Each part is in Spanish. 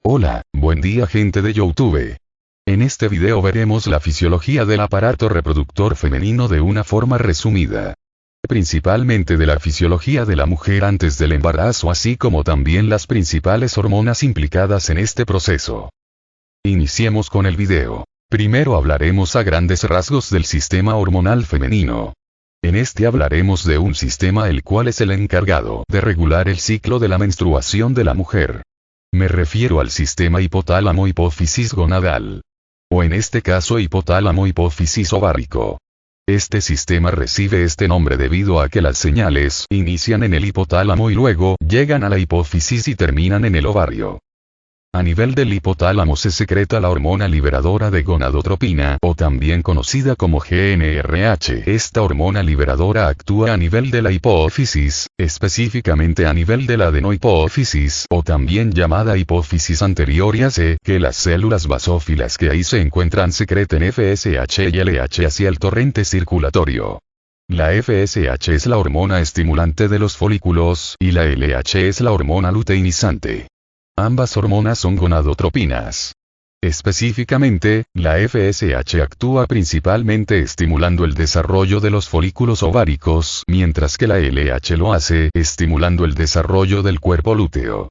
Hola, buen día gente de YouTube. En este video veremos la fisiología del aparato reproductor femenino de una forma resumida. Principalmente de la fisiología de la mujer antes del embarazo, así como también las principales hormonas implicadas en este proceso. Iniciemos con el video. Primero hablaremos a grandes rasgos del sistema hormonal femenino. En este hablaremos de un sistema el cual es el encargado de regular el ciclo de la menstruación de la mujer. Me refiero al sistema hipotálamo-hipófisis gonadal. O en este caso hipotálamo-hipófisis ovárico. Este sistema recibe este nombre debido a que las señales inician en el hipotálamo y luego llegan a la hipófisis y terminan en el ovario. A nivel del hipotálamo se secreta la hormona liberadora de gonadotropina, o también conocida como GnRH. Esta hormona liberadora actúa a nivel de la hipófisis, específicamente a nivel de la adenohipófisis, o también llamada hipófisis anterior, y hace que las células basófilas que ahí se encuentran secreten FSH y LH hacia el torrente circulatorio. La FSH es la hormona estimulante de los folículos, y la LH es la hormona luteinizante. Ambas hormonas son gonadotropinas. Específicamente, la FSH actúa principalmente estimulando el desarrollo de los folículos ováricos, mientras que la LH lo hace estimulando el desarrollo del cuerpo lúteo.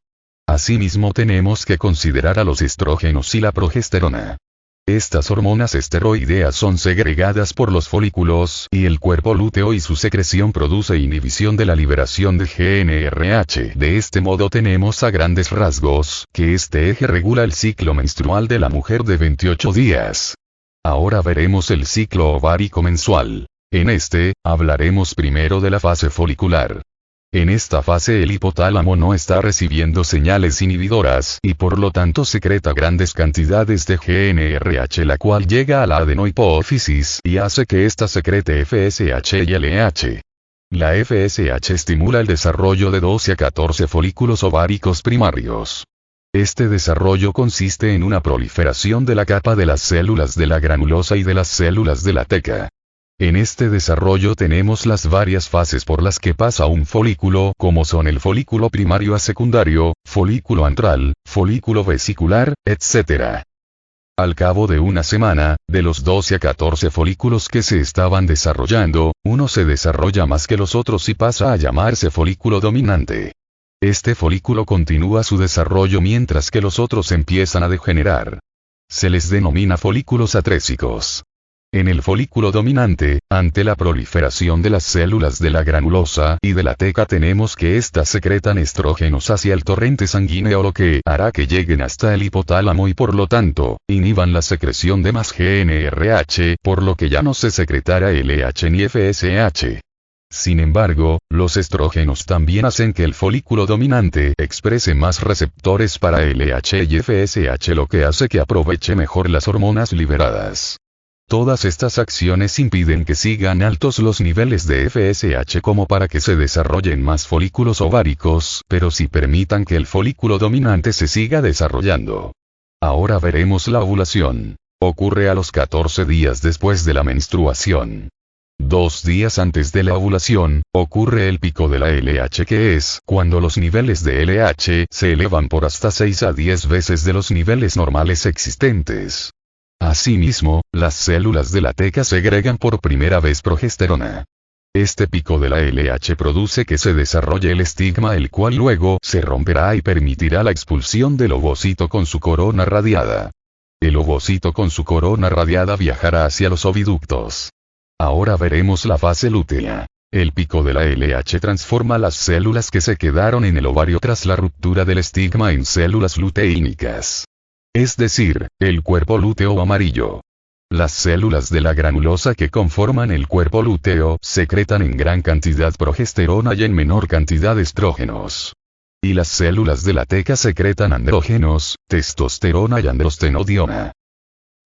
Asimismo tenemos que considerar a los estrógenos y la progesterona. Estas hormonas esteroideas son segregadas por los folículos y el cuerpo lúteo, y su secreción produce inhibición de la liberación de GnRH. De este modo tenemos a grandes rasgos que este eje regula el ciclo menstrual de la mujer de 28 días. Ahora veremos el ciclo ovárico mensual. En este, hablaremos primero de la fase folicular. En esta fase el hipotálamo no está recibiendo señales inhibidoras y por lo tanto secreta grandes cantidades de GnRH, la cual llega a la adenohipófisis y hace que ésta secrete FSH y LH. La FSH estimula el desarrollo de 12 a 14 folículos ováricos primarios. Este desarrollo consiste en una proliferación de la capa de las células de la granulosa y de las células de la teca. En este desarrollo tenemos las varias fases por las que pasa un folículo, como son el folículo primario a secundario, folículo antral, folículo vesicular, etc. Al cabo de una semana, de los 12 a 14 folículos que se estaban desarrollando, uno se desarrolla más que los otros y pasa a llamarse folículo dominante. Este folículo continúa su desarrollo mientras que los otros empiezan a degenerar. Se les denomina folículos atrésicos. En el folículo dominante, ante la proliferación de las células de la granulosa y de la teca, tenemos que éstas secretan estrógenos hacia el torrente sanguíneo, lo que hará que lleguen hasta el hipotálamo y por lo tanto, inhiban la secreción de más GnRH, por lo que ya no se secretará LH ni FSH. Sin embargo, los estrógenos también hacen que el folículo dominante exprese más receptores para LH y FSH, lo que hace que aproveche mejor las hormonas liberadas. Todas estas acciones impiden que sigan altos los niveles de FSH como para que se desarrollen más folículos ováricos, pero sí permitan que el folículo dominante se siga desarrollando. Ahora veremos la ovulación. Ocurre a los 14 días después de la menstruación. 2 días antes de la ovulación, ocurre el pico de la LH, que es cuando los niveles de LH se elevan por hasta 6 a 10 veces de los niveles normales existentes. Asimismo, las células de la teca segregan por primera vez progesterona. Este pico de la LH produce que se desarrolle el estigma, el cual luego se romperá y permitirá la expulsión del ovocito con su corona radiada. El ovocito con su corona radiada viajará hacia los oviductos. Ahora veremos la fase lútea. El pico de la LH transforma las células que se quedaron en el ovario tras la ruptura del estigma en células luteínicas. Es decir, el cuerpo lúteo amarillo. Las células de la granulosa que conforman el cuerpo lúteo secretan en gran cantidad progesterona y en menor cantidad estrógenos. Y las células de la teca secretan andrógenos, testosterona y androstenodiona.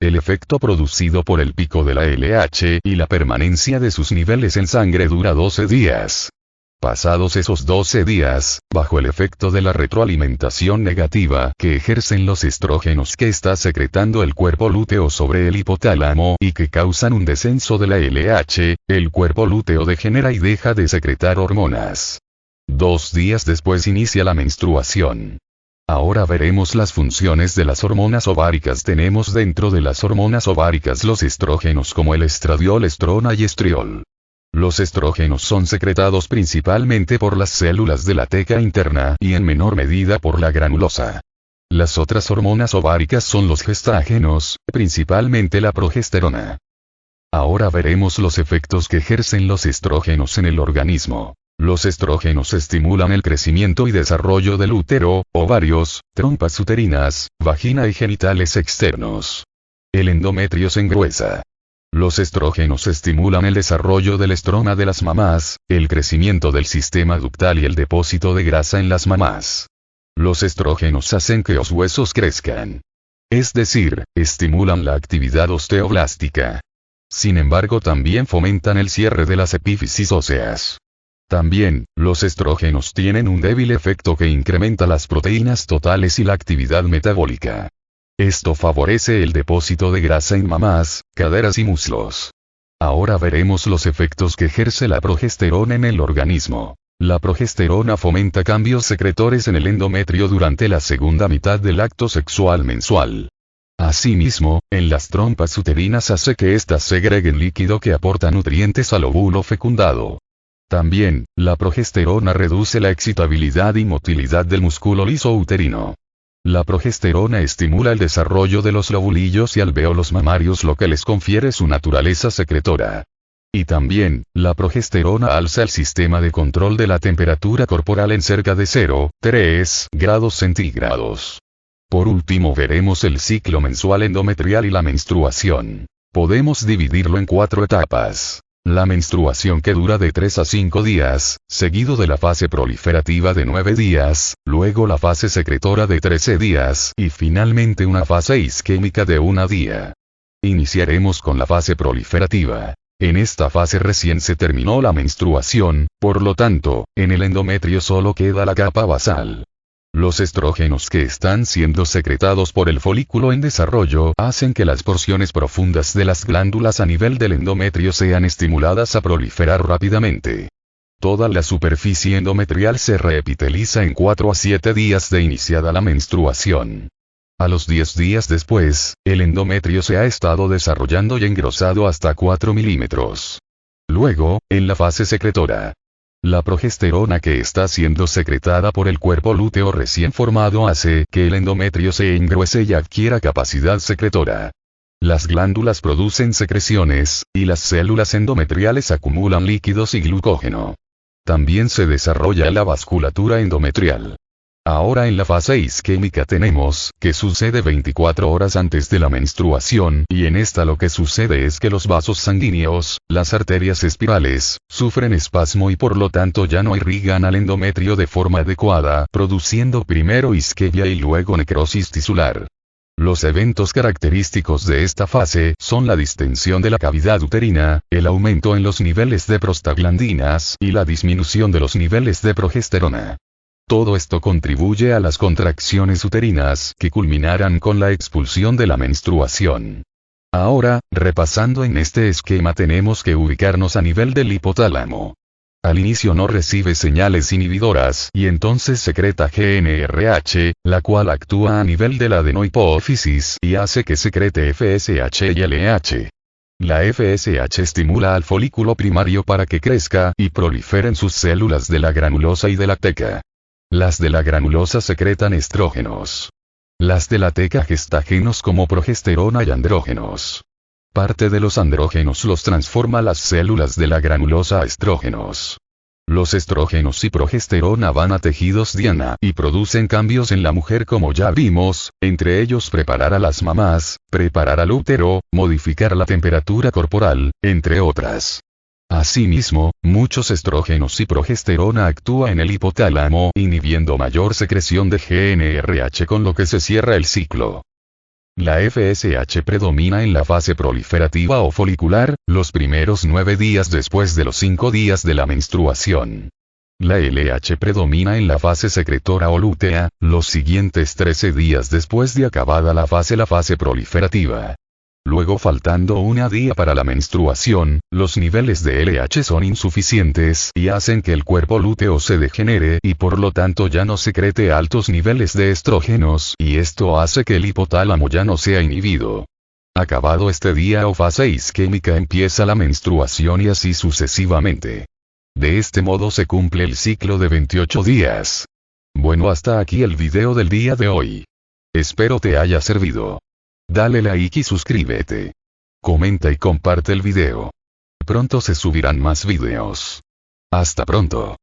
El efecto producido por el pico de la LH y la permanencia de sus niveles en sangre dura 12 días. Pasados esos 12 días, bajo el efecto de la retroalimentación negativa que ejercen los estrógenos que está secretando el cuerpo lúteo sobre el hipotálamo y que causan un descenso de la LH, el cuerpo lúteo degenera y deja de secretar hormonas. 2 días después inicia la menstruación. Ahora veremos las funciones de las hormonas ováricas. Tenemos dentro de las hormonas ováricas los estrógenos como el estradiol, estrona y estriol. Los estrógenos son secretados principalmente por las células de la teca interna y en menor medida por la granulosa. Las otras hormonas ováricas son los gestágenos, principalmente la progesterona. Ahora veremos los efectos que ejercen los estrógenos en el organismo. Los estrógenos estimulan el crecimiento y desarrollo del útero, ovarios, trompas uterinas, vagina y genitales externos. El endometrio se engruesa. Los estrógenos estimulan el desarrollo del estroma de las mamás, el crecimiento del sistema ductal y el depósito de grasa en las mamás. Los estrógenos hacen que los huesos crezcan. Es decir, estimulan la actividad osteoblástica. Sin embargo, también fomentan el cierre de las epífisis óseas. También, los estrógenos tienen un débil efecto que incrementa las proteínas totales y la actividad metabólica. Esto favorece el depósito de grasa en mamás, caderas y muslos. Ahora veremos los efectos que ejerce la progesterona en el organismo. La progesterona fomenta cambios secretores en el endometrio durante la segunda mitad del acto sexual mensual. Asimismo, en las trompas uterinas hace que éstas segreguen líquido que aporta nutrientes al óvulo fecundado. También, la progesterona reduce la excitabilidad y motilidad del músculo liso uterino. La progesterona estimula el desarrollo de los lobulillos y alvéolos mamarios, lo que les confiere su naturaleza secretora. Y también, la progesterona alza el sistema de control de la temperatura corporal en cerca de 0,3 grados centígrados. Por último veremos el ciclo mensual endometrial y la menstruación. Podemos dividirlo en 4 etapas. La menstruación, que dura de 3 a 5 días, seguido de la fase proliferativa de 9 días, luego la fase secretora de 13 días y finalmente una fase isquémica de 1 día. Iniciaremos con la fase proliferativa. En esta fase recién se terminó la menstruación, por lo tanto, en el endometrio solo queda la capa basal. Los estrógenos que están siendo secretados por el folículo en desarrollo hacen que las porciones profundas de las glándulas a nivel del endometrio sean estimuladas a proliferar rápidamente. Toda la superficie endometrial se reepiteliza en 4 a 7 días de iniciada la menstruación. A los 10 días después, el endometrio se ha estado desarrollando y engrosado hasta 4 milímetros. Luego, en la fase secretora, la progesterona que está siendo secretada por el cuerpo lúteo recién formado hace que el endometrio se engruese y adquiera capacidad secretora. Las glándulas producen secreciones, y las células endometriales acumulan líquidos y glucógeno. También se desarrolla la vasculatura endometrial. Ahora en la fase isquémica tenemos que sucede 24 horas antes de la menstruación, y en esta lo que sucede es que los vasos sanguíneos, las arterias espirales, sufren espasmo y por lo tanto ya no irrigan al endometrio de forma adecuada, produciendo primero isquemia y luego necrosis tisular. Los eventos característicos de esta fase son la distensión de la cavidad uterina, el aumento en los niveles de prostaglandinas y la disminución de los niveles de progesterona. Todo esto contribuye a las contracciones uterinas que culminarán con la expulsión de la menstruación. Ahora, repasando en este esquema, tenemos que ubicarnos a nivel del hipotálamo. Al inicio no recibe señales inhibidoras y entonces secreta GnRH, la cual actúa a nivel de la adenohipófisis y hace que secrete FSH y LH. La FSH estimula al folículo primario para que crezca y proliferen sus células de la granulosa y de la teca. Las de la granulosa secretan estrógenos. Las de la teca gestágenos como progesterona y andrógenos. Parte de los andrógenos los transforma las células de la granulosa a estrógenos. Los estrógenos y progesterona van a tejidos diana y producen cambios en la mujer, como ya vimos, entre ellos preparar a las mamás, preparar al útero, modificar la temperatura corporal, entre otras. Asimismo, muchos estrógenos y progesterona actúan en el hipotálamo inhibiendo mayor secreción de GnRH, con lo que se cierra el ciclo. La FSH predomina en la fase proliferativa o folicular, los primeros 9 días después de los 5 días de la menstruación. La LH predomina en la fase secretora o lútea, los siguientes 13 días después de acabada la fase proliferativa. Luego, faltando un día para la menstruación, los niveles de LH son insuficientes y hacen que el cuerpo lúteo se degenere y por lo tanto ya no secrete altos niveles de estrógenos, y esto hace que el hipotálamo ya no sea inhibido. Acabado este día o fase isquémica, empieza la menstruación y así sucesivamente. De este modo se cumple el ciclo de 28 días. Bueno, hasta aquí el video del día de hoy. Espero te haya servido. Dale like y suscríbete. Comenta y comparte el video. Pronto se subirán más videos. Hasta pronto.